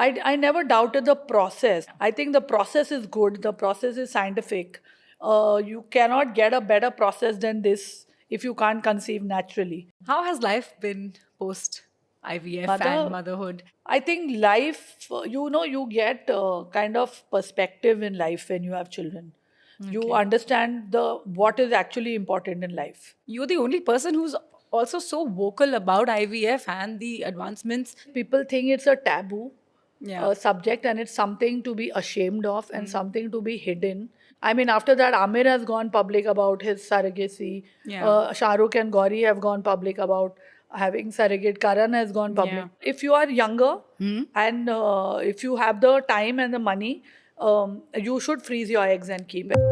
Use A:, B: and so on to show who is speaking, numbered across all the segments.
A: I never doubted the process. I think the process is good. The process is scientific. You cannot get a better process than this if you can't conceive naturally.
B: How has life been post IVF and
A: Mother,
B: motherhood?
A: I think life, you get kind of perspective in life when you have children. You
B: Okay.
A: understand the what is actually important in life.
B: You're the only person who's also so vocal about IVF and the advancements.
A: People think it's a taboo
B: Yeah.
A: subject and it's something to be ashamed of and something to be hidden. I mean, after that, Amir has gone public about his surrogacy.
B: Yeah.
A: Shah Rukh and Gauri have gone public about having surrogate. Karan has gone public.
B: Yeah.
A: If you are younger and if you have the time and the money, you should freeze your eggs and keep it.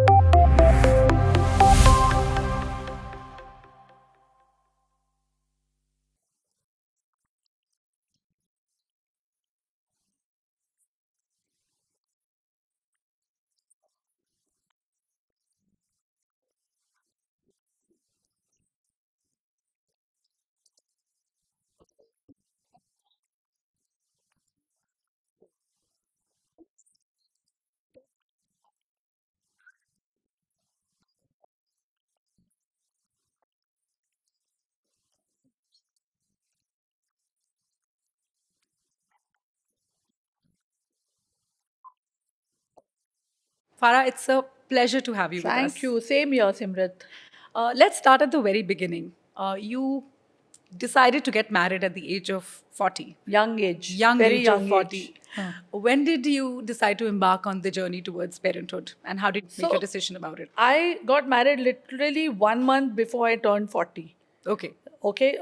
B: Farah, it's a pleasure to have you with
A: Thank
B: us.
A: you. Same here, Simrat.
B: Let's start at the very beginning. You decided to get married at the age of 40,
A: Young age,
B: young
A: very
B: age of
A: young
B: 40.
A: age. Huh.
B: When did you decide to embark on the journey towards parenthood and how did you make your
A: So
B: decision about it?
A: I got married literally 1 month before I turned 40.
B: Okay,
A: Okay.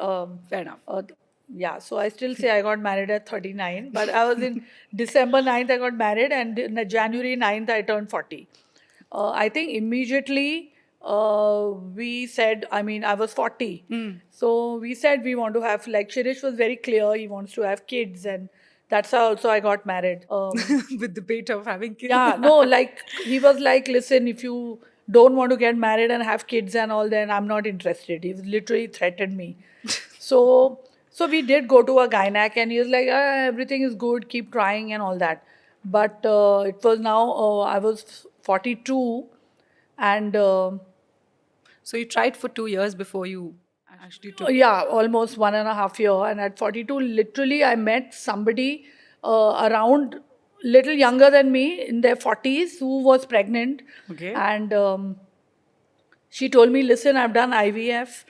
B: fair enough.
A: Yeah, so I still say I got married at 39, but I was in December 9th, I got married, and in January 9th, I turned 40. I think immediately we said, I mean, I was 40. So we said we want to have, like, Shirish was very clear, he wants to have kids, and that's how also I got married.
B: With debate of having kids.
A: Yeah, no, like he was like, listen, if you don't want to get married and have kids and all, then I'm not interested. He literally threatened me. So, so we did go to a gynac, and he was like, everything is good, keep trying and all that. But it was now I was 42, and
B: So you tried for 2 years before you actually took.
A: yeah, almost 1.5 year. And at 42, literally, I met somebody around little younger than me in their 40s who was pregnant.
B: Okay.
A: And she told me, listen, I've done IVF.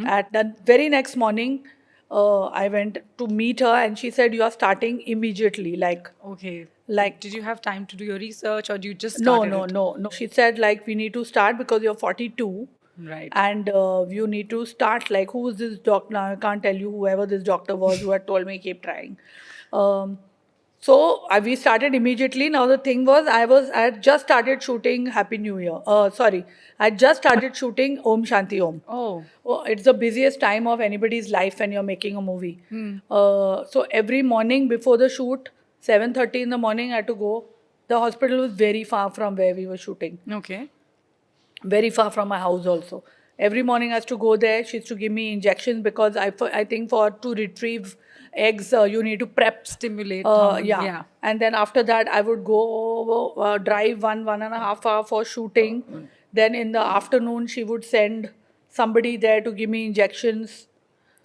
A: At the very next morning, I went to meet her and she said, you are starting immediately.
B: Okay.
A: Like,
B: Did you have time to do your research or you just
A: no,
B: started
A: no,
B: it?
A: no, no. She said, like, we need to start because you're 42
B: Right.
A: and you need to start. Like, who is this doctor? Now, I can't tell you whoever this doctor was who had told me keep trying. Um, so we started immediately. Now the thing was, I had just started shooting Happy New Year. Sorry, I just started shooting Om Shanti Om.
B: Oh,
A: Oh, it's the busiest time of anybody's life when you're making a movie. So every morning before the shoot, 7:30 in the morning, I had to go. The hospital was very far from where we were shooting,
B: okay.
A: very far from my house also. Every morning I used to go there. She used to give me injections because I think for to retrieve eggs you need to prep.
B: Stimulate hormone.
A: Yeah,
B: Yeah.
A: and then after that I would go drive 1.5 hour for shooting. Then in the afternoon she would send somebody there to give me injections.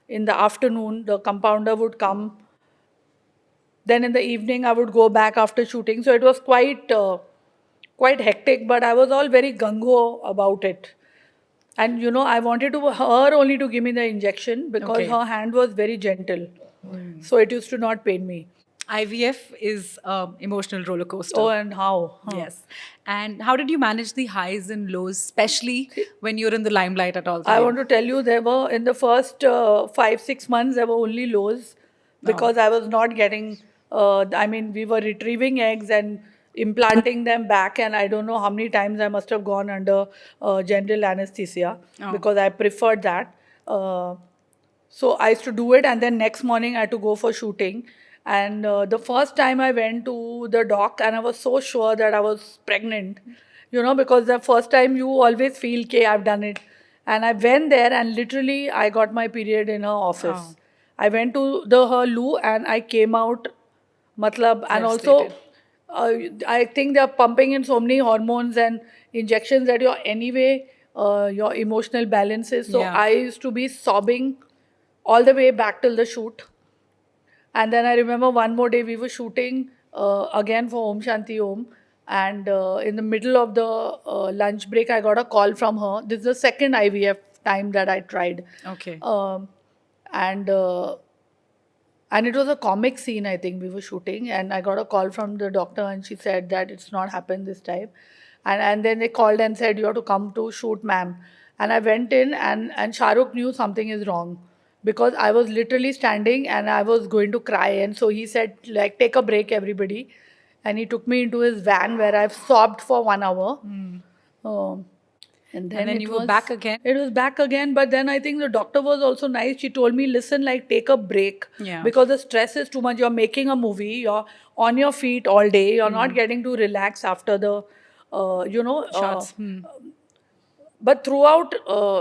A: In the afternoon the compounder would come. Then in the evening I would go back after shooting. So it was quite hectic, but I was all very gung ho about it. And I wanted her only to give me the injection because
B: Okay.
A: her hand was very gentle. So it used to not pain me.
B: IVF is emotional roller
A: Oh,
B: coaster.
A: and how? Huh.
B: Yes. And how did you manage the highs and lows, especially when you're in the limelight at all
A: I want
B: time?
A: to tell you, there were in the first 5, 6 months, there were only lows
B: Oh,
A: because I was not getting, I mean, we were retrieving eggs and implanting them back. And I don't know how many times I must have gone under general anesthesia
B: oh,
A: because I preferred that. So I used to do it, and then next morning I had to go for shooting. And the first time I went to the doc, and I was so sure that I was pregnant, because the first time you always feel, okay, I've done it. And I went there, and literally I got my period in her office.
B: oh.
A: I went to the her loo, and I came out Matlab, and also, I think they're pumping in so many hormones and injections that your emotional balance is. So
B: Yeah.
A: I used to be sobbing all the way back till the shoot. And then I remember one more day we were shooting again for Om Shanti Om. And in the middle of the lunch break, I got a call from her. This is the second IVF time that I tried.
B: Okay.
A: And and it was a comic scene, I think we were shooting, and I got a call from the doctor, and she said that it's not happened this time. And then they called and said, you have to come to shoot, ma'am. And I went in, and Shah Rukh knew something is wrong because I was literally standing and I was going to cry. And so he said, like, take a break, everybody. And he took me into his van where I've sobbed for 1 hour. Um, and then,
B: then
A: it
B: you were
A: was
B: back again?
A: It was back again, but then I think the doctor was also nice. She told me, listen, like, take a break.
B: Yeah.
A: Because the stress is too much. You're making a movie, you're on your feet all day, you're not getting to relax after the,
B: Shots.
A: but throughout,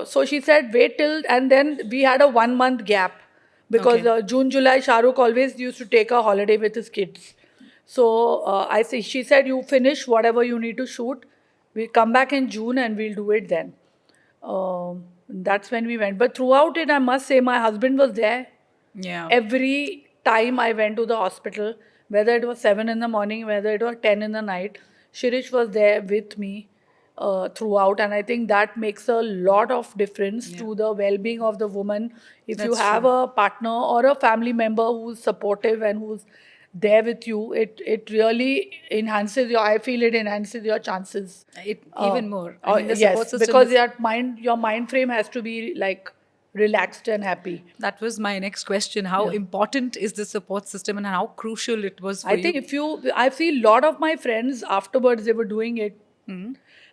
A: so she said, wait till, and then we had a 1 month gap because
B: Okay.
A: June, July, Shah Rukh always used to take a holiday with his kids. So she said, you finish whatever you need to shoot. We'll come back in June and we'll do it then. That's when we went. But throughout it, I must say, my husband was there.
B: Yeah.
A: Every time I went to the hospital, whether it was 7 in the morning, whether it was 10 in the night, Shirish was there with me throughout. And I think that makes a lot of difference to the well-being of the woman. If you
B: That's
A: have
B: true.
A: a partner or a family member who's supportive and who's there with you, it really enhances I feel it enhances your chances.
B: Even more. I mean, the support
A: Yes,
B: system
A: because
B: is-
A: your mind frame has to be like relaxed and happy.
B: That was my next question. How important is the support system and how crucial it was for
A: I
B: you?
A: think I see a lot of my friends afterwards, they were doing it.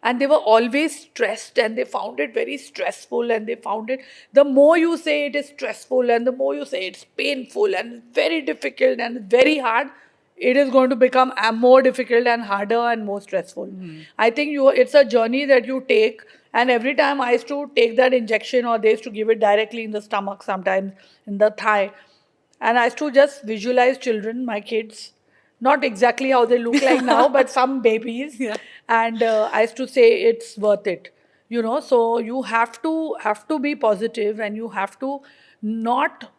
A: And they were always stressed and they found it very stressful. And they found it, the more you say it is stressful and the more you say it's painful and very difficult and very hard, it is going to become more difficult and harder and more stressful. I think it's a journey that you take. And every time I used to take that injection, or they used to give it directly in the stomach, sometimes in the thigh. And I used to just visualize children, my kids, not exactly how they look like now, but some babies.
B: Yeah.
A: And I used to say it's worth it. So you have to be positive, and you have to not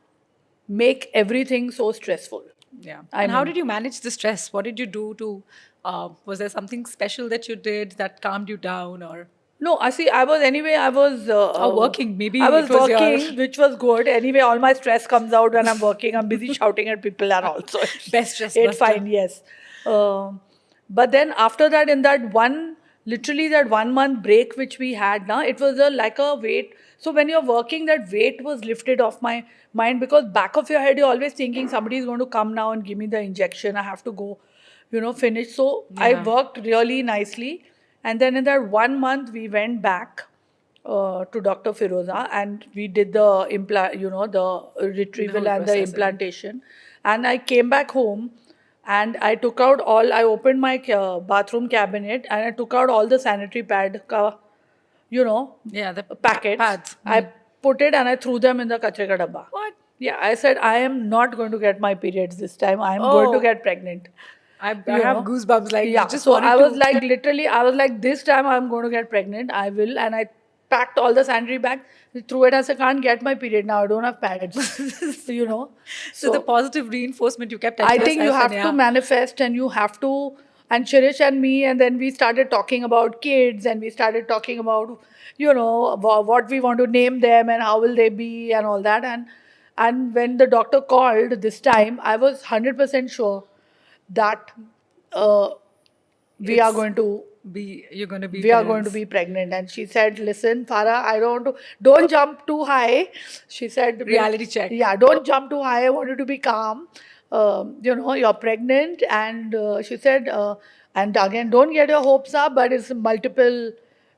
A: make everything so stressful.
B: Yeah.
A: I
B: And how
A: mean-
B: did you manage the stress? What did you do to, was there something special that you did that calmed you down or?
A: No, I was
B: Working. Maybe
A: I was
B: it was your-
A: working, which was good. Anyway, all my stress comes out when I'm working. I'm busy shouting at people and also.
B: Best stress
A: It's
B: buster.
A: fine, yes. But then after that, in literally that 1 month break which we had now, it was like a weight. So when you're working, that weight was lifted off my mind, because back of your head, you're always thinking somebody is going to come now and give me the injection. I have to go, finish. So I
B: Yeah.
A: worked really nicely. And then in that 1 month, we went back to Dr. Firoza, and we did the the retrieval
B: whole
A: and the
B: process,
A: implantation. And I came back home, and I opened my bathroom cabinet, and I took out all the sanitary pad,
B: Yeah, the
A: packets.
B: pads.
A: I put it and I threw them in the kachre ka dabba.
B: What?
A: Yeah, I said, I am not going to get my periods this time. I am going to
B: Oh.
A: get pregnant.
B: I
A: You
B: have
A: know?
B: goosebumps. Like, you
A: Yeah,
B: just
A: so
B: wanted
A: I was
B: to-
A: like, literally, I was like, this time I'm going to get pregnant. I will. And I packed all the sanitary bags, threw it. I said, I can't get my period now. I don't have pads.
B: So the positive reinforcement you kept
A: I
B: telling
A: think you
B: yourself,
A: have
B: and
A: to
B: yeah.
A: manifest, and you have to, and Shirish and me, and then we started talking about kids, and we started talking about, what we want to name them and how will they be and all that. And when the doctor called this time, I was 100% sure that we are
B: It's-
A: going to
B: You're going to be
A: we are going to
B: parents.
A: be pregnant. And she said, listen, Farah, don't jump too high. She said,
B: Reality check.
A: Yeah, don't jump too high. I want you to be calm. You're pregnant. And she said, and again, don't get your hopes up, but it's multiple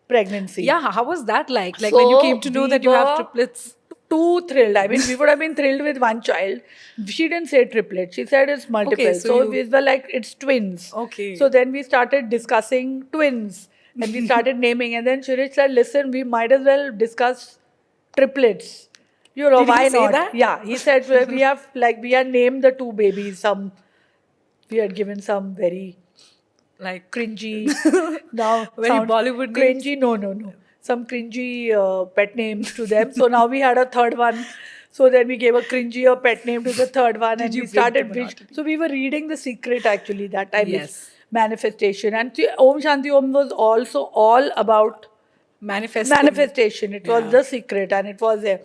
A: pregnancy.
B: Yeah, how was that like? Like when you came to know
A: we
B: that you have
A: were
B: triplets.
A: Too thrilled. I mean, we would have been thrilled with one child. She didn't say triplet. She said it's multiple.
B: Okay, so
A: so
B: you-
A: we were like, it's twins.
B: Okay.
A: So then we started discussing twins. And we started naming. And then Shirish said, listen, we might as well discuss triplets.
B: Did he
A: Why
B: say
A: not?
B: that?
A: Yeah. He said, we have named the two babies some We had given some very
B: Like
A: cringy, now
B: very
A: sounds
B: Bollywood names?
A: cringy. No. Some cringy pet names to them. So now we had a third one. So then we gave a cringier pet name to the third one,
B: Did
A: and
B: you
A: we
B: break the
A: started.
B: monotony?
A: So we were reading The Secret actually that time. Which
B: Yes.
A: manifestation, and see, Om Shanti Om was also all about
B: Manifesting.
A: manifestation. It was
B: Yeah.
A: The Secret, and it was a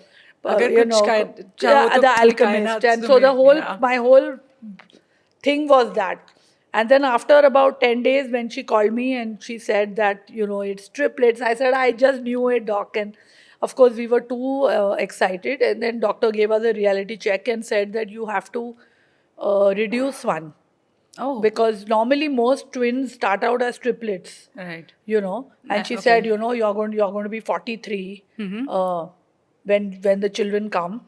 B: अगर
A: you
B: कुछ
A: know
B: चाहो तो
A: the
B: पूरी
A: alchemist,
B: कायनात
A: and so the
B: तुम्हें-
A: whole
B: yeah.
A: my whole thing was that. And then after about 10 days, when she called me and she said that, it's triplets, I said, I just knew it, doc. And of course, we were too excited. And then doctor gave us a reality check and said that you have to reduce one.
B: Oh.
A: Because normally most twins start out as triplets,
B: Right.
A: And she
B: Okay.
A: said, you're going to be 43 when the children come,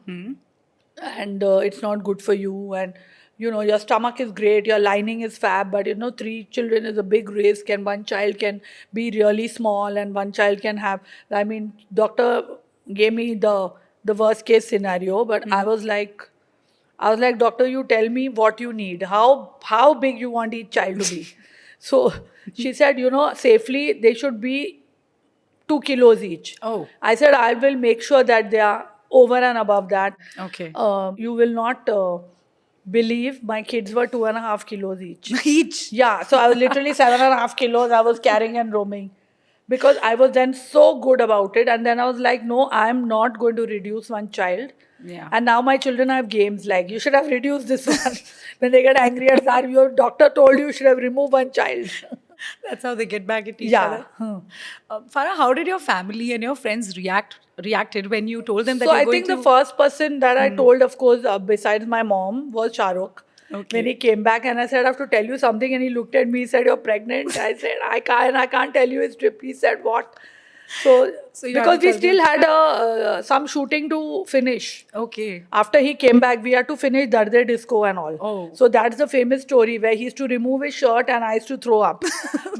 A: and it's not good for you. And your stomach is great, your lining is fab, but 3 children is a big risk, and one child can be really small, and one child can have. I mean, doctor gave me the worst case scenario, but I was like, doctor, you tell me what you need. How big you want each child to be? So she said, safely they should be 2 kilos each.
B: Oh.
A: I said, I will make sure that they are over and above that.
B: Okay.
A: You will not believe my kids were 2.5 kilos each.
B: Each.
A: Yeah, so I was literally 7.5 kilos I was carrying and roaming. Because I was then so good about it. And then I was like, no, I'm not going to reduce one child.
B: Yeah.
A: And now my children have games like, you should have reduced this one. When they get angry at that, your doctor told you should have removed one child.
B: That's how they get back at each
A: Yeah.
B: other. Farah, how did your family and your friends reacted when you told them that
A: So
B: you're
A: I
B: going
A: think
B: to...
A: the first person that I told, of course, besides my mom, was Shah Rukh.
B: Okay.
A: When he came back and I said, I have to tell you something, and he looked at me, he said, you're pregnant. I said, I can't tell you his trip. He said, what? So
B: you had
A: because
B: to
A: we
B: tell
A: still had some shooting to finish.
B: Okay.
A: After he came back, we had to finish Darde Disco and all.
B: Oh.
A: So that's the famous story where he used to remove his shirt and I used to throw up.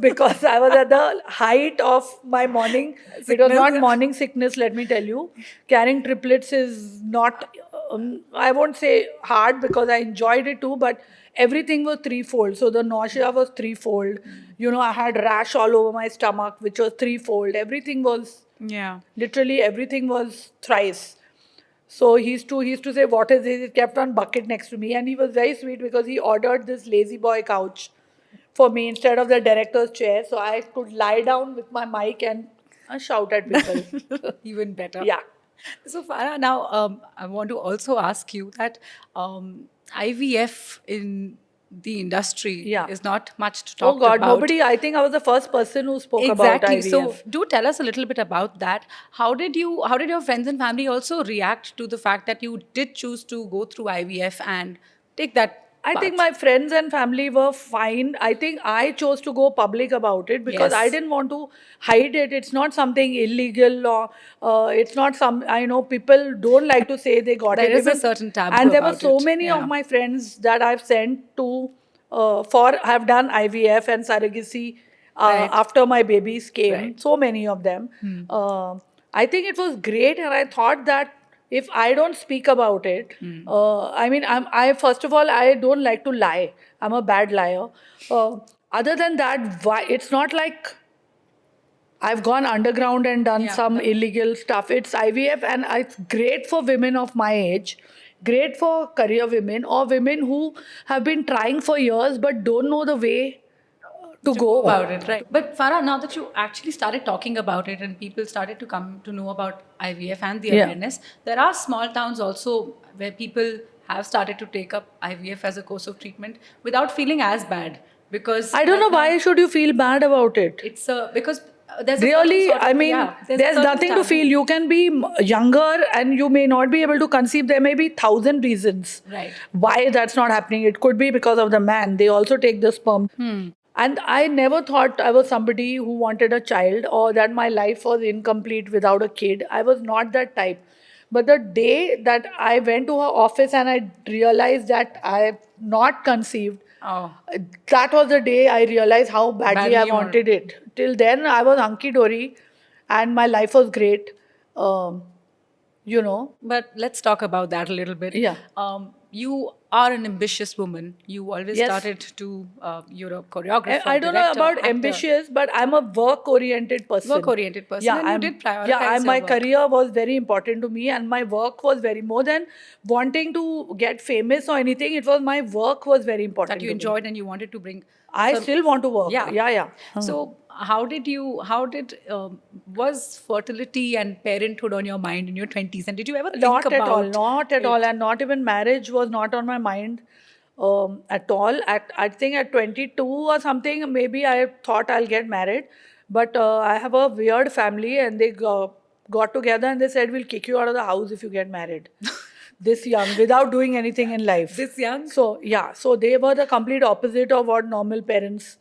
A: Because I was at the height of my morning. It was not morning sickness, let me tell you. Carrying triplets is not, I won't say hard because I enjoyed it too, but everything was threefold. So the nausea was threefold. I had rash all over my stomach, which was threefold. Everything was,
B: Yeah.
A: literally everything was thrice. So he used to say, what is this? He kept one bucket next to me. And he was very sweet because he ordered this lazy boy couch for me instead of the director's chair. So I could lie down with my mic and shout at people.
B: Even better.
A: Yeah.
B: So Farah, now I want to also ask you that IVF in the industry
A: Yeah.
B: is not much to talk
A: Oh God,
B: about.
A: nobody, I think I was the first person who spoke
B: Exactly.
A: about IVF.
B: So do tell us a little bit about that. How did your friends and family also react to the fact that you did choose to go through IVF and take that
A: I
B: path?
A: think my friends and family were fine. I think I chose to go public about it because
B: Yes.
A: I didn't want to hide it. It's not something illegal, or it's not some, I know people don't like to say they got
B: There
A: it.
B: is a certain taboo
A: And there were
B: about
A: so
B: it.
A: many
B: Yeah.
A: of my friends that I've sent to, have done IVF and surrogacy
B: Right.
A: after my babies came.
B: Right.
A: So many of them. I think it was great, and I thought that if I don't speak about it, I mean, I first of all, I don't like to lie. I'm a bad liar. Other than that, why it's not like I've gone underground and done
B: Yeah,
A: some illegal stuff. It's IVF, and it's great for women of my age, great for career women or women who have been trying for years but don't know the way to go
B: about it, right? But Farah, now that you actually started talking about it and people started to come to know about IVF and the
A: Yeah.
B: awareness, there are small towns also where people have started to take up IVF as a course of treatment without feeling as bad, because
A: I don't know why should you feel bad about it.
B: it's because there's a certain
A: Really,
B: sort of-
A: I mean,
B: yeah, a
A: there's
B: certain
A: nothing to
B: taboo.
A: feel. You can be younger and you may not be able to conceive. There may be 1,000 reasons
B: Right.
A: why that's not happening. It could be because of the man. They also take the sperm. And I never thought I was somebody who wanted a child or that my life was incomplete without a kid. I was not that type. But the day that I went to her office and I realized that I'm not conceived,
B: Oh,
A: that was the day I realized how badly I
B: you wanted-
A: wanted it. Till then, I was hunky dory, and my life was great. You know,
B: but let's talk about that a little bit.
A: Yeah.
B: You are an ambitious woman. You always
A: Yes.
B: started to you're a choreographer,
A: I don't know
B: director,
A: about
B: actor.
A: ambitious, but I'm a work-oriented person.
B: Work-oriented person,
A: Yeah,
B: and you did prioritize your
A: my
B: work.
A: career was very important to me, and my work was very more than wanting to get famous or anything. It was my work was very important.
B: That you
A: to me.
B: enjoyed and you wanted to bring.
A: I
B: some-
A: still want to work.
B: Yeah,
A: Yeah.
B: So how did was fertility and parenthood on your mind in your 20s, and did you ever think
A: Not at all,
B: about
A: not at
B: it?
A: all, and not even marriage was not on my mind at all. I think at 22 or something, maybe I thought I'll get married, but I have a weird family, and they got together and they said we'll kick you out of the house if you get married this young without doing anything in life.
B: This young?
A: So yeah, so they were the complete opposite of what normal parents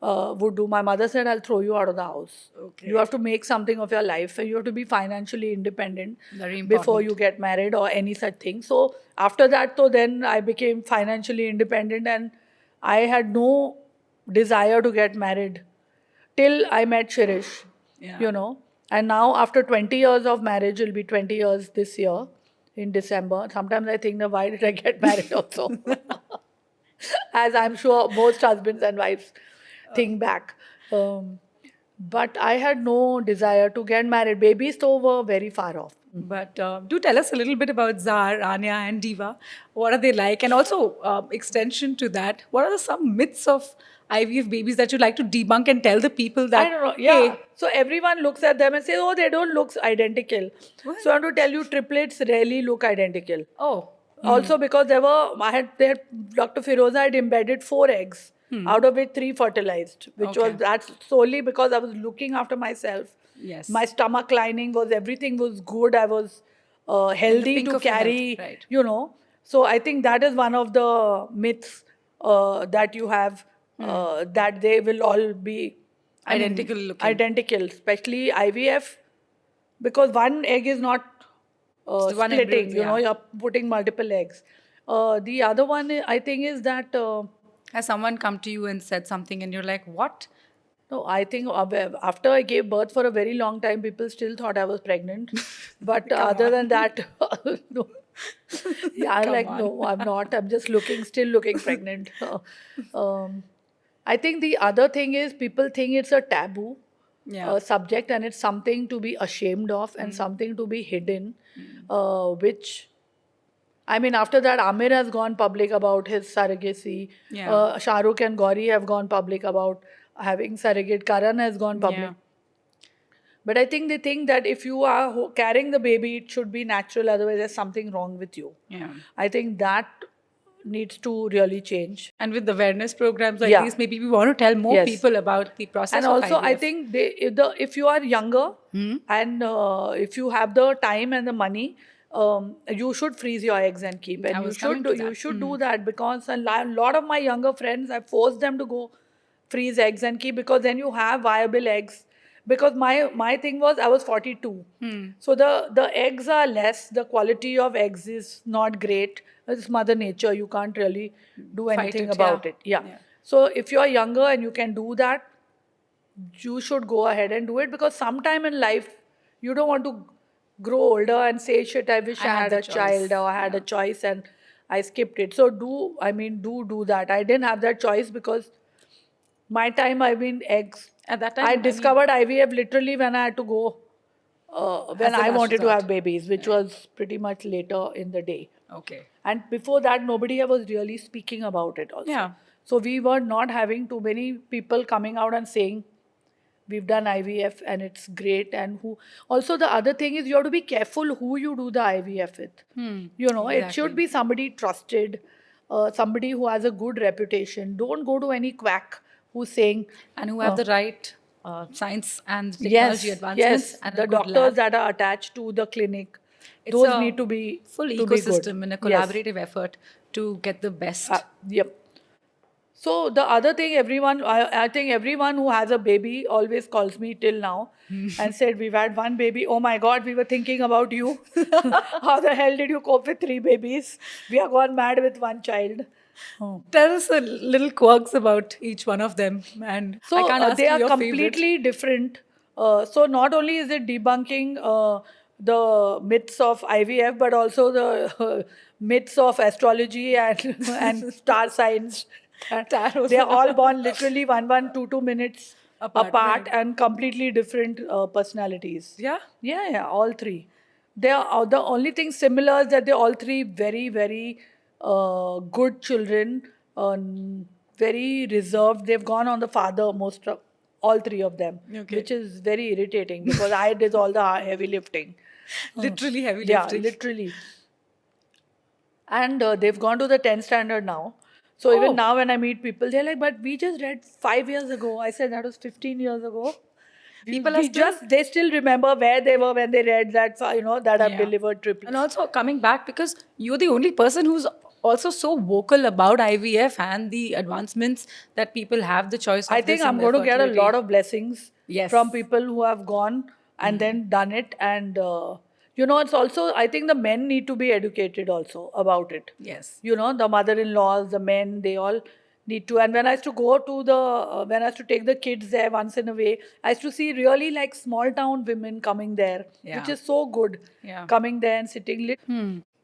A: would do. My mother said, I'll throw you out of the house.
B: Okay.
A: You have to make something of your life, and you have to be financially independent
B: Very
A: before
B: important.
A: you get married or any such thing. So after that, so then I became financially independent, and I had no desire to get married till I met Shirish,
B: Yeah.
A: you know. And now after 20 years of marriage, it'll be 20 years this year in December. Sometimes I think, why did I get married also? As I'm sure most husbands and wives think back. But I had no desire to get married. Babies though were very far off.
B: But do tell us a little bit about Zar, Anya, and Diva. What are they like? And also, extension to that, what are some myths of IVF babies that you'd like to debunk and tell the people that,
A: I don't know. Yeah.
B: hey,
A: So everyone looks at them and says, oh, they don't look identical.
B: What?
A: So I want to tell you, triplets rarely look identical.
B: oh,
A: Also because Dr. Firoza had embedded 4 eggs, out of which 3 fertilized, which
B: Okay.
A: that's solely because I was looking after myself.
B: yes.
A: My stomach lining was, everything was good. I was healthy
B: pink
A: to
B: of your health,
A: carry,
B: right.
A: you know. So I think that is one of the myths that you have, that they will all be
B: Identical looking.
A: Identical, especially IVF, because one egg is not
B: So one embryo,
A: splitting, you know,
B: yeah.
A: you're putting multiple eggs. The other one, I think, is that,
B: Has someone come to you and said something and you're like, what?
A: no, I think after I gave birth for a very long time, people still thought I was pregnant. But other than that, no. Yeah, I'm
B: Come
A: like,
B: on.
A: no, I'm not. I'm just still looking pregnant. I think the other thing is people think it's a taboo
B: Yeah.
A: subject, and it's something to be ashamed of and something to be hidden, which, I mean, after that, Amir has gone public about his surrogacy.
B: Yeah.
A: Shah Rukh and Gauri have gone public about having surrogate. Karan has gone public.
B: Yeah.
A: But I think they think that if you are carrying the baby, it should be natural, otherwise there's something wrong with you.
B: Yeah.
A: I think that needs to really change.
B: And with awareness programs like
A: Yeah.
B: these, maybe we want to tell more
A: Yes.
B: people about the process
A: And
B: of
A: also, I
B: IVF.
A: think if you are younger and if you have the time and the money, you should freeze your eggs and keep. And
B: I was coming to that.
A: do that, because a lot of my younger friends, I forced them to go freeze eggs and keep, because then you have viable eggs. Because my thing was, I was 42, so the eggs are less. The quality of eggs is not great. It's Mother Nature. You can't really do
B: Fight
A: anything
B: it,
A: about
B: yeah.
A: it. Yeah.
B: Yeah.
A: So if you're younger and you can do that, you should go ahead and do it, because sometime in life you don't want to grow older and say, shit, I wish I had
B: the
A: a
B: choice.
A: child, or I had a choice and I skipped it. So do that. I didn't have that choice, because my time, eggs.
B: At that time,
A: I
B: I mean-
A: discovered IVF literally when I had to go, when
B: As a
A: I
B: last
A: wanted to
B: resort.
A: have babies, which was pretty much later in the day.
B: Okay.
A: And before that, nobody was really speaking about it also.
B: Yeah.
A: So we were not having too many people coming out and saying, we've done IVF and it's great. And who, also the other thing is, you have to be careful who you do the IVF with. You know, it
B: exactly.
A: should be somebody trusted, somebody who has a good reputation. Don't go to any quack who's saying,
B: And who have the right science and technology advancements
A: yes,
B: and
A: the
B: a good
A: doctors
B: lab.
A: that are attached to the clinic,
B: It's
A: those
B: a
A: need to be
B: full
A: to be good.
B: ecosystem and a
A: Yes.
B: collaborative effort to get the best.
A: Yep. So the other thing, I think everyone who has a baby always calls me till now and said, we've had 1 baby. Oh my God, we were thinking about you. How the hell did you cope with 3 babies? We are gone mad with 1 child.
B: Tell us a little quirks about each one of them, and
A: So
B: I can't ask
A: they
B: you
A: are
B: your
A: completely different. So not only is it debunking the myths of IVF, but also the myths of astrology and and star signs.
B: Tarot.
A: They are all born literally 2 minutes
B: Apart,
A: apart
B: right.
A: and completely different personalities.
B: Yeah.
A: Yeah, all three. They are the only thing similar is that they're all three very, very good children, very reserved. They've gone on the father, most of all three of them,
B: Okay.
A: which is very irritating because I did all the heavy lifting.
B: Literally heavy
A: Yeah,
B: lifting.
A: literally. And they've gone to the 10th standard now. So even
B: Oh.
A: now when I meet people, they're like, but we just read 5 years ago. I said that was 15 years ago.
B: People are
A: We
B: still.
A: just, they still remember where they were when they read that, that I've
B: Yeah.
A: delivered triplets.
B: And also coming back because you're the only person who's also so vocal about IVF and the advancements that people have the choice of
A: I
B: this
A: think
B: in
A: I'm
B: their
A: going to get a
B: fertility.
A: lot of blessings
B: Yes.
A: from people who have gone and then done it. And, it's also, I think the men need to be educated also about it.
B: Yes.
A: The mother-in-laws, the men, they all need to. And when I used to go to when I used to take the kids there once in a way, I used to see really like small town women coming there,
B: Yeah.
A: which is so good.
B: Yeah.
A: Coming there and sitting.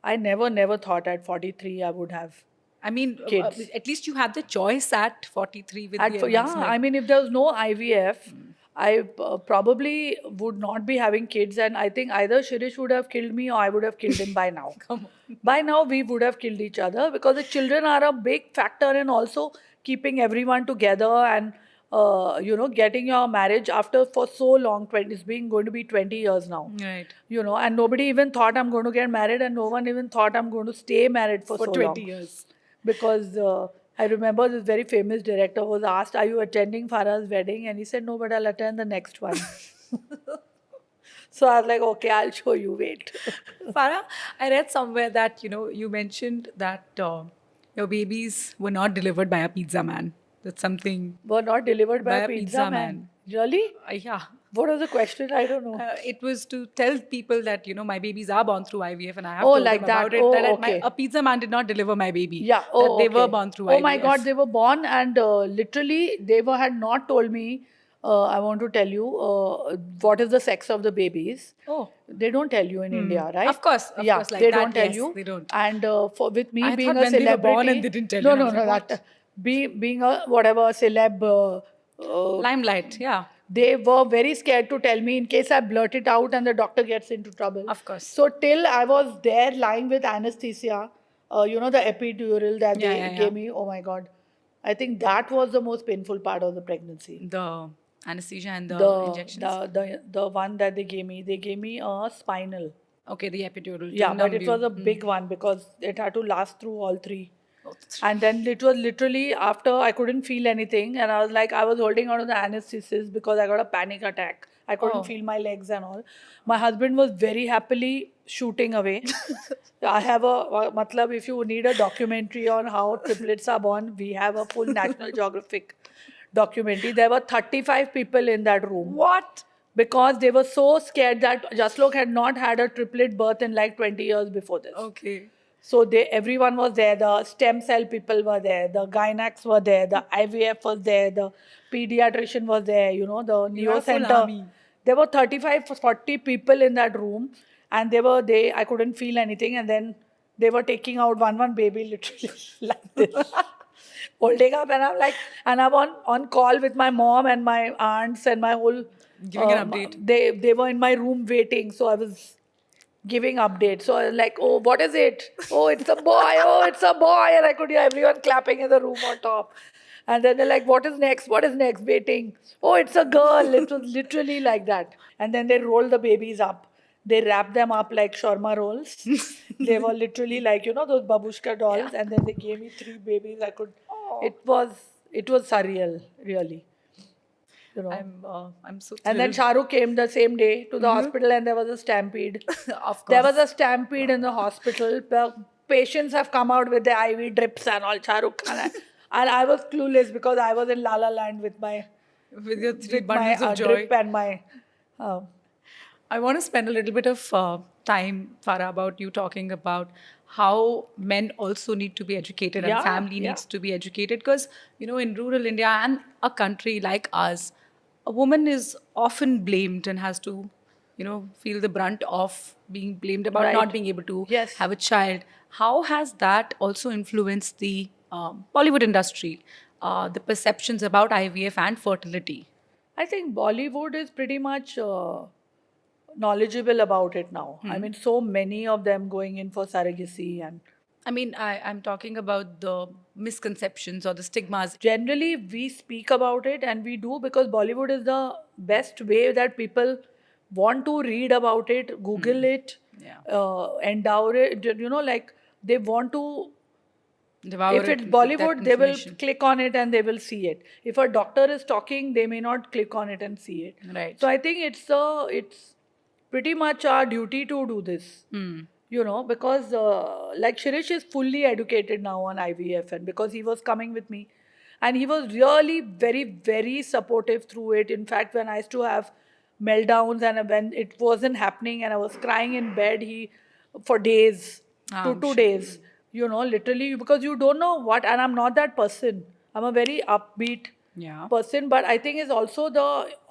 A: I never thought at 43 I would have.
B: I mean,
A: Kids.
B: at least you had the choice at 43 with the
A: Yeah,
B: advancement.
A: I mean, if there was no IVF, I probably would not be having kids, and I think either Shirish would have killed me or I would have killed him by now.
B: Come on.
A: By now, we would have killed each other because the children are a big factor in also keeping everyone together and getting your marriage after for so long. It's been going to be 20 years now.
B: Right.
A: And nobody even thought I'm going to get married, and no one even thought I'm going to stay married for
B: For
A: so
B: 20
A: long.
B: years.
A: Because I remember this very famous director was asked, "Are you attending Farah's wedding?" And he said, "No, but I'll attend the next one." So I was like, "Okay, I'll show you. Wait."
B: Farah, I read somewhere that, you mentioned that your babies were not delivered by a pizza man. That's something.
A: Were not delivered by
B: By
A: a
B: a
A: pizza
B: pizza
A: man.
B: man.
A: Really?
B: Yeah.
A: What was the question? I don't know.
B: It was to tell people that, my babies are born through IVF and I have
A: Oh,
B: told
A: like
B: them
A: that.
B: about it.
A: Oh,
B: That
A: okay.
B: a pizza man did not deliver my baby.
A: Yeah.
B: That
A: Oh,
B: they were
A: okay.
B: born through
A: Oh
B: IVF.
A: my God, they were born and literally they had not told me. I want to tell you what is the sex of the babies.
B: Oh.
A: They don't tell you in India, right?
B: Of course, like
A: they
B: that,
A: don't tell
B: yes,
A: you.
B: they don't.
A: And with me
B: I
A: being
B: thought
A: a
B: when they were
A: celebrity,
B: born and they didn't tell
A: no,
B: you, and I
A: no,
B: was
A: no,
B: like,
A: that being a whatever celeb,
B: Limelight, yeah.
A: they were very scared to tell me in case I blurt it out and the doctor gets into trouble.
B: Of course.
A: So till I was there lying with anesthesia, the epidural that they
B: Yeah.
A: gave me. Oh my God, I think that was the most painful part of the pregnancy.
B: The anesthesia and the injections.
A: The one that they gave me a spinal.
B: Okay, the epidural.
A: Yeah,
B: to
A: but
B: numb
A: it
B: you.
A: was a big one because it had to last through all three.
B: Oh, that's
A: And then it was literally after I couldn't feel anything, and I was like, I was holding on to the anesthetist because I got a panic attack. I couldn't
B: Oh.
A: feel my legs and all. My husband was very happily shooting away. I have matlab, if you need a documentary on how triplets are born, we have a full National Geographic documentary. There were 35 people in that room.
B: What?
A: Because they were so scared that Jaslok had not had a triplet birth in like 20 years before this.
B: Okay.
A: So everyone was there. The stem cell people were there. The gynacs were there. The IVF was there. The pediatrician was there. The
B: You
A: neo
B: had a full
A: center.
B: army.
A: There were 35, 40 people in that room, and I couldn't feel anything, and then they were taking out one baby literally like this. Holding up, and I'm on call with my mom and my aunts and my whole
B: Giving an update.
A: They were in my room waiting, so I was giving updates. So I was like, "Oh, what is it? Oh, it's a boy. Oh, it's a boy!" And I could hear everyone clapping in the room on top. And then they're like, "What is next? What is next?" Waiting. "Oh, it's a girl." It was literally like that. And then they roll the babies up. They wrap them up like shawarma rolls. They were literally like, those babushka dolls. And then they gave me 3 babies. It was surreal, really.
B: I'm so thrilled.
A: And then Shahrukh came the same day to the hospital, and there was a stampede.
B: Of
A: There
B: course.
A: was a stampede in the hospital. The patients have come out with their IV drips and all. Shahrukh Khan. And I was clueless because I was in La La Land with my
B: With your 3
A: with my
B: bundles of joy.
A: drip and my.
B: I want to spend a little bit of time, Farah, about you talking about how men also need to be educated and
A: Yeah,
B: family
A: yeah.
B: needs to be educated. Because, in rural India and a country like ours, a woman is often blamed and has to feel the brunt of being blamed about
A: Right.
B: not being able to
A: Yes.
B: have a child. How has that also influenced the Bollywood industry, the perceptions about IVF and fertility?
A: I think Bollywood is pretty much knowledgeable about it now. I mean, so many of them going in for surrogacy, and
B: I mean, I'm talking about the misconceptions or the stigmas.
A: generally we speak about it and we do because Bollywood is the best way that people want to read about it, Google it,
B: Yeah.
A: endow it, like they want to.
B: Devour
A: If
B: it
A: it's
B: with that
A: Bollywood, they will
B: information.
A: click on it and they will see it. If a doctor is talking, they may not click on it and see it.
B: Right.
A: So I think it's pretty much our duty to do this. Because like Shirish is fully educated now on IVF, and because he was coming with me, and he was really very very supportive through it. In fact, when I used to have meltdowns and when it wasn't happening and I was crying in bed, he for days,
B: I'm
A: two
B: sure.
A: days, literally because you don't know what, and I'm not that person. I'm a very upbeat
B: Yeah.
A: person, but I think it's also the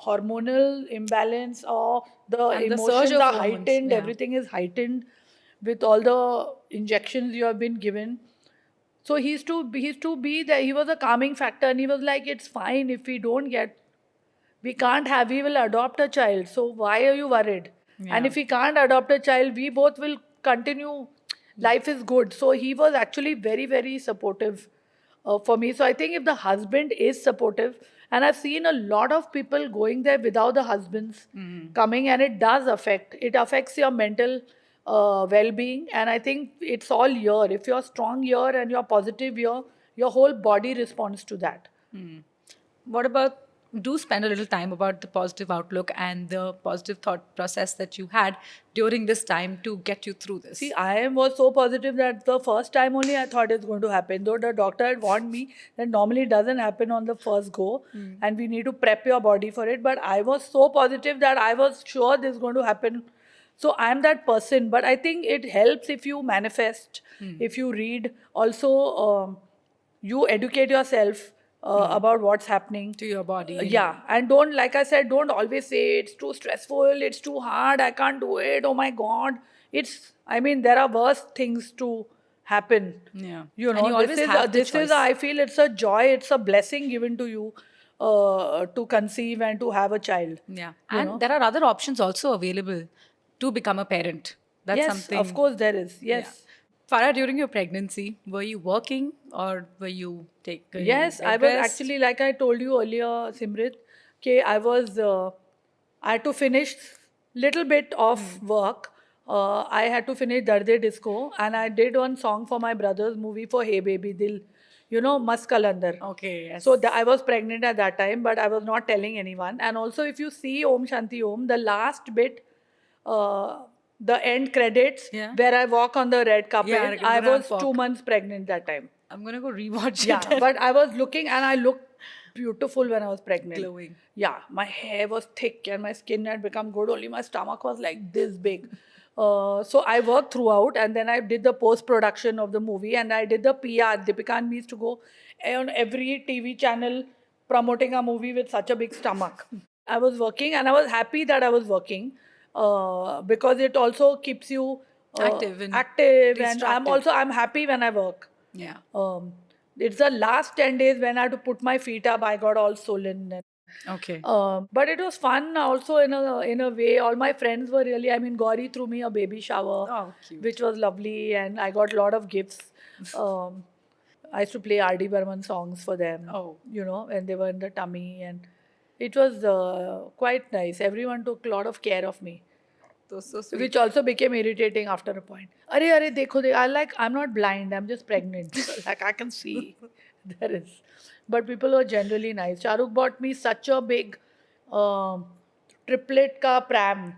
A: hormonal imbalance or the
B: And the surge
A: emotions
B: of
A: are
B: hormones,
A: heightened,
B: yeah.
A: everything is heightened with all the injections you have been given. So he used to be that he was a calming factor, and he was like, it's fine if we can't have, we will adopt a child. So why are you worried? And
B: Yeah.
A: if we can't adopt a child, we both will continue. Life is good. So he was actually very, very supportive for me. So I think if the husband is supportive, and I've seen a lot of people going there without the husbands coming, and it affects your mental well-being. And I think it's all here. If you're strong here and you're positive here, your whole body responds to that.
B: What about, do spend a little time about the positive outlook and the positive thought process that you had during this time to get you through this?
A: See, I was so positive that the first time only I thought it's going to happen. Though the doctor had warned me that normally it doesn't happen on the first go and we need to prep your body for it. But I was so positive that I was sure this is going to happen. So I'm that person. But I think it helps if you manifest, if you read. Also, you educate yourself about what's happening
B: To your body.
A: yeah, and don't, like I said, don't always say it's too stressful, it's too hard, I can't do it, oh my God. I mean, there are worse things to happen.
B: Yeah.
A: You
B: And
A: know,
B: you always have the choice.
A: I feel it's a joy, it's a blessing given to you to conceive and to have a child.
B: Yeah.
A: You
B: And
A: know?
B: there are other options also available to become a parent. That's
A: Yes,
B: something.
A: of course there is. Yes.
B: Farah, during your pregnancy, were you working or were you taking
A: Yes, I
B: bed
A: was
B: rest?
A: actually, like I told you earlier, Simrit, I had to finish little bit of work. I had to finish Darde Disco, and I did one song for my brother's movie for Hey Baby Dil, Mast Kalandar.
B: Okay, yes.
A: So I was pregnant at that time, but I was not telling anyone. And also, if you see Om Shanti Om, the last bit, uh, the end credits,
B: Yeah.
A: where I walk on the red carpet,
B: Yeah,
A: I
B: Guna
A: was
B: walk.
A: 2 months pregnant that time.
B: I'm going to go rewatch
A: Yeah,
B: it.
A: but I was looking and I looked beautiful when I was pregnant.
B: Glowing.
A: Yeah, my hair was thick and my skin had become good. Only my stomach was like this big. So I worked throughout, and then I did the post production of the movie, and I did the PR. Deepika and me used to go on every TV channel promoting a movie with such a big stomach. I was working, and I was happy that I was working because it also keeps you
B: Active and
A: and
B: distracted.
A: I'm happy when I work.
B: Yeah.
A: It's the last 10 days when I had to put my feet up, I got all swollen.
B: Okay.
A: But it was fun also in a way. All my friends were really, I mean, Gauri threw me a baby shower,
B: Oh, cute.
A: which was lovely, and I got a lot of gifts. Um, I used to play R.D. Burman songs for them,
B: Oh.
A: when they were in the tummy, and it was quite nice. Everyone took a lot of care of me.
B: So sweet.
A: Which also became irritating after a point. Arey, dekho, I'm not blind, I'm just pregnant. Like, I can see. There is. But people were generally nice. Shahrukh bought me such a big triplet ka pram,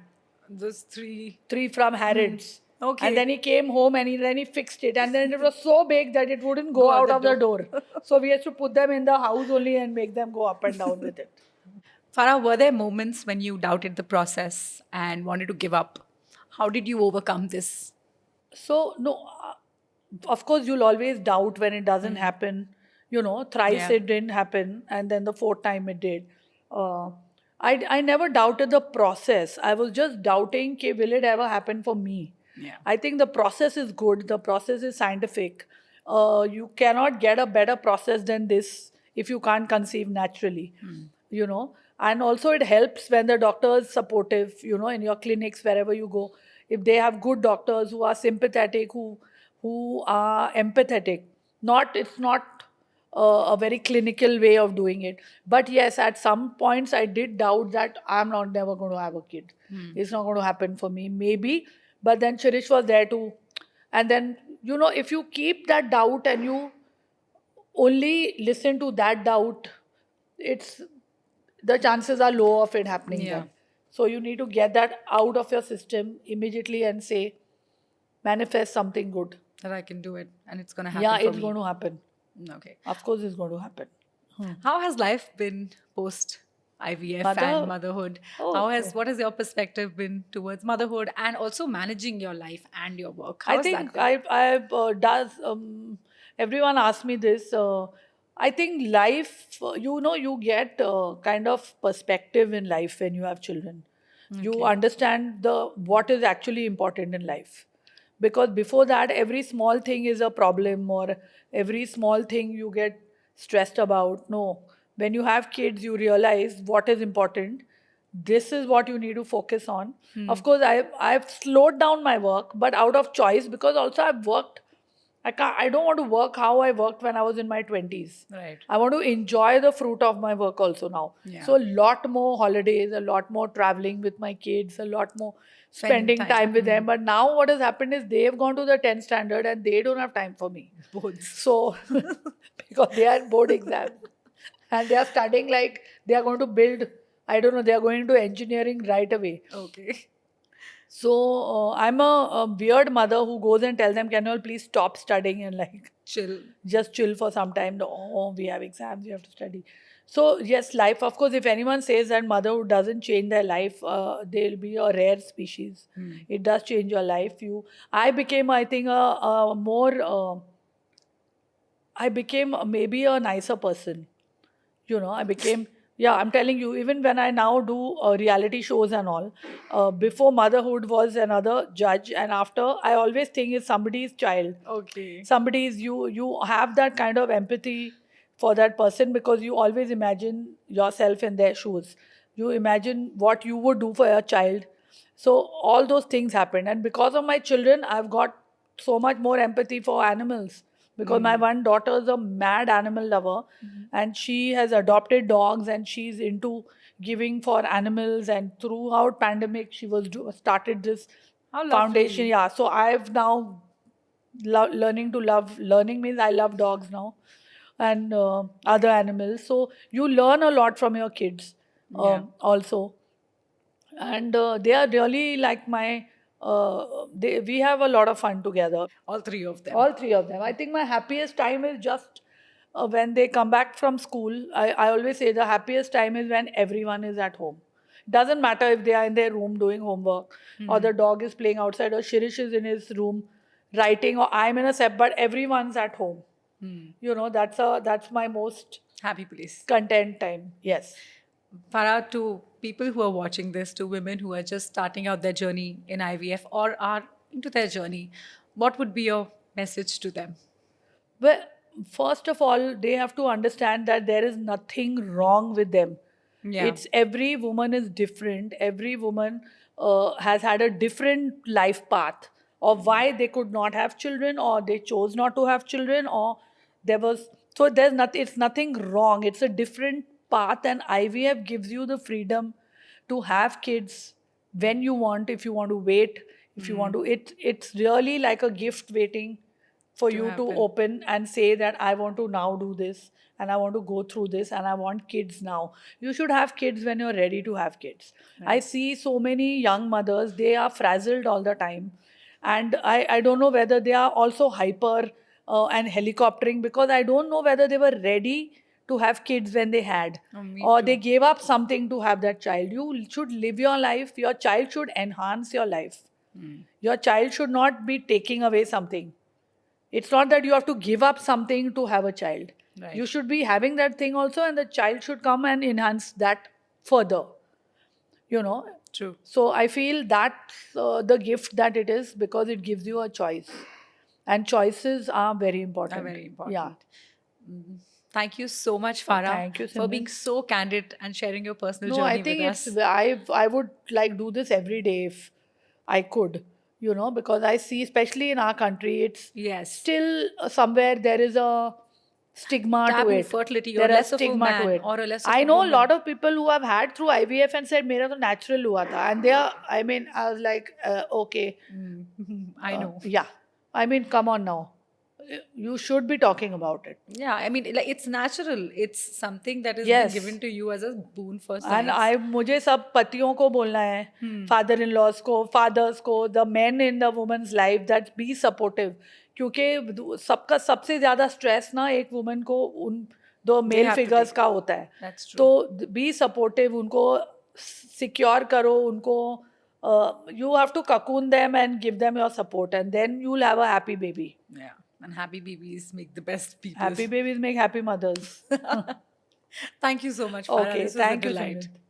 B: Those three.
A: 3 from Harrods.
B: Okay.
A: And then he came home and then he fixed it. And then it was so big that it wouldn't go out of the door. So we had to put them in the house only and make them go up and down with it.
B: Farah, were there moments when you doubted the process and wanted to give up? How did you overcome this?
A: So, no, of course, you'll always doubt when it doesn't happen. Thrice
B: Yeah.
A: it didn't happen, and then the fourth time it did. I never doubted the process. I was just doubting, okay, will it ever happen for me?
B: Yeah.
A: I think the process is good. The process is scientific. You cannot get a better process than this if you can't conceive naturally, you know. And also, it helps when the doctor is supportive, you know, in your clinics, wherever you go. If they have good doctors who are sympathetic, who are empathetic, it's not a very clinical way of doing it. But yes, at some points I did doubt that I'm not never going to have a kid. It's not going to happen for me, maybe. But then Shirish was there too. And then, you know, if you keep that doubt and you only listen to that doubt, it's the chances are low of it happening
B: Yeah.
A: then. So you need to get that out of your system immediately and say, manifest something good.
B: That I can do it and it's going to happen
A: Yeah,
B: for
A: it's
B: me.
A: going to happen.
B: Okay.
A: Of course, it's going to happen.
B: How has life been post IVF
A: Mother-
B: and motherhood?
A: Oh,
B: What has your perspective been towards motherhood and also managing your life and your work? How
A: I
B: has
A: think
B: that been?
A: everyone asks me this. I think life, you know, you get kind of perspective in life when you have children. You understand what is actually important in life. Because before that, every small thing is a problem, or every small thing you get stressed about. No, when you have kids, you realize what is important. This is what you need to focus on. Of course, I've slowed down my work, but out of choice, because also I've worked. I don't want to work how I worked when I was in my 20s.
B: Right.
A: I want to enjoy the fruit of my work also now.
B: Yeah.
A: So a lot more holidays, a lot more traveling with my kids, a lot more
B: Spending
A: spending
B: time.
A: time with them. But now what has happened is they've gone to the 10th standard and they don't have time for me.
B: Both.
A: So, because they are board exams and they are studying like they are going to build, I don't know, they are going into engineering right away.
B: Okay.
A: So, I'm a weird mother who goes and tells them, can you all please stop studying and like
B: Chill.
A: just chill for some time. No, oh, we have exams, we have to study. So, yes, life, of course, if anyone says that motherhood doesn't change their life, they'll be a rare species. It does change your life. I became, I think, I became maybe a nicer person. You know, I became, yeah, I'm telling you, even when I now do reality shows and all, before motherhood was another judge, and after, I always think it's somebody's child.
B: Okay.
A: Somebody's, you have that kind of empathy for that person because you always imagine yourself in their shoes. You imagine what you would do for your child. So all those things happened, and because of my children, I've got so much more empathy for animals because my one daughter is a mad animal lover, and she has adopted dogs and she's into giving for animals, and throughout pandemic she was started this
B: How lovely.
A: foundation. Yeah, so I've now learning to love. Learning means I love dogs now and other animals. So you learn a lot from your kids also, and they are really like my. We have a lot of fun together.
B: All three of them.
A: All three of them. I think my happiest time is just when they come back from school. I always say the happiest time is when everyone is at home. Doesn't matter if they are in their room doing homework, or the dog is playing outside, or Shirish is in his room writing, or I'm in a set, but everyone's at home. You know, that's my most
B: Happy place.
A: content time. Yes.
B: Farah, to people who are watching this, to women who are just starting out their journey in IVF or are into their journey, what would be your message to them?
A: Well, first of all, they have to understand that there is nothing wrong with them.
B: Yeah.
A: It's every woman is different. Every woman has had a different life path of why they could not have children, or they chose not to have children, or there was, so there's nothing. It's nothing wrong. It's a different path, and IVF gives you the freedom to have kids when you want. If you want to wait, if you want to, it's really like a gift waiting for you to
B: happen.
A: open and say that I want to now do this and I want to go through this and I want kids now. You should have kids when you're ready to have kids. I see so many young mothers, they are frazzled all the time. And I don't know whether they are also hyper and helicoptering, because I don't know whether they were ready to have kids when they had,
B: me
A: or
B: too.
A: they gave up something to have that child. You should live your life. Your child should enhance your life. Your child should not be taking away something. It's not that you have to give up something to have a child.
B: Right.
A: You should be having that thing also, and the child should come and enhance that further. you know.
B: True.
A: So I feel that's the gift that it is, because it gives you a choice, and choices are very important.
B: Are very important.
A: Yeah.
B: Thank you so much, Farah,
A: Thank you,
B: for being
A: Simran.
B: so candid and sharing your personal
A: No, I
B: journey
A: think
B: with
A: it's
B: us.
A: I would like do this every day if I could, because I see, especially in our country, it's
B: Yes.
A: still somewhere there is a stigma to
B: Taboo,
A: it.
B: fertility, or
A: There are
B: less of a
A: stigma to
B: man,
A: it.
B: or a less
A: I
B: of a
A: know a
B: woman.
A: lot of people who have had through IVF and said, "मेरा तो natural हुआ था," and they are. I mean, I was like, okay,
B: I know.
A: yeah. I mean, come on now. You should be talking about it.
B: Yeah, I mean, like, it's natural. It's something that has been
A: Yes.
B: given to you as a boon for
A: and
B: science.
A: I मुझे सब पतियों को बोलना है, father in laws को, fathers को, the man in the women's life, that be supportive, क्योंकि सबका सबसे ज़्यादा स्ट्रेस ना एक वुमन को उन दो male
B: have to
A: figures
B: take.
A: का होता है.
B: That's true.
A: तो बी सपोर्टिव, उनको सिक्योर करो, उनको you have to cocoon them and give them your support, and then you'll have a happy baby.
B: Yeah, and happy babies make the best people.
A: Happy babies make happy mothers.
B: Thank you so much, Farah.
A: Okay,
B: This was a
A: thank you,
B: delight.
A: Simran.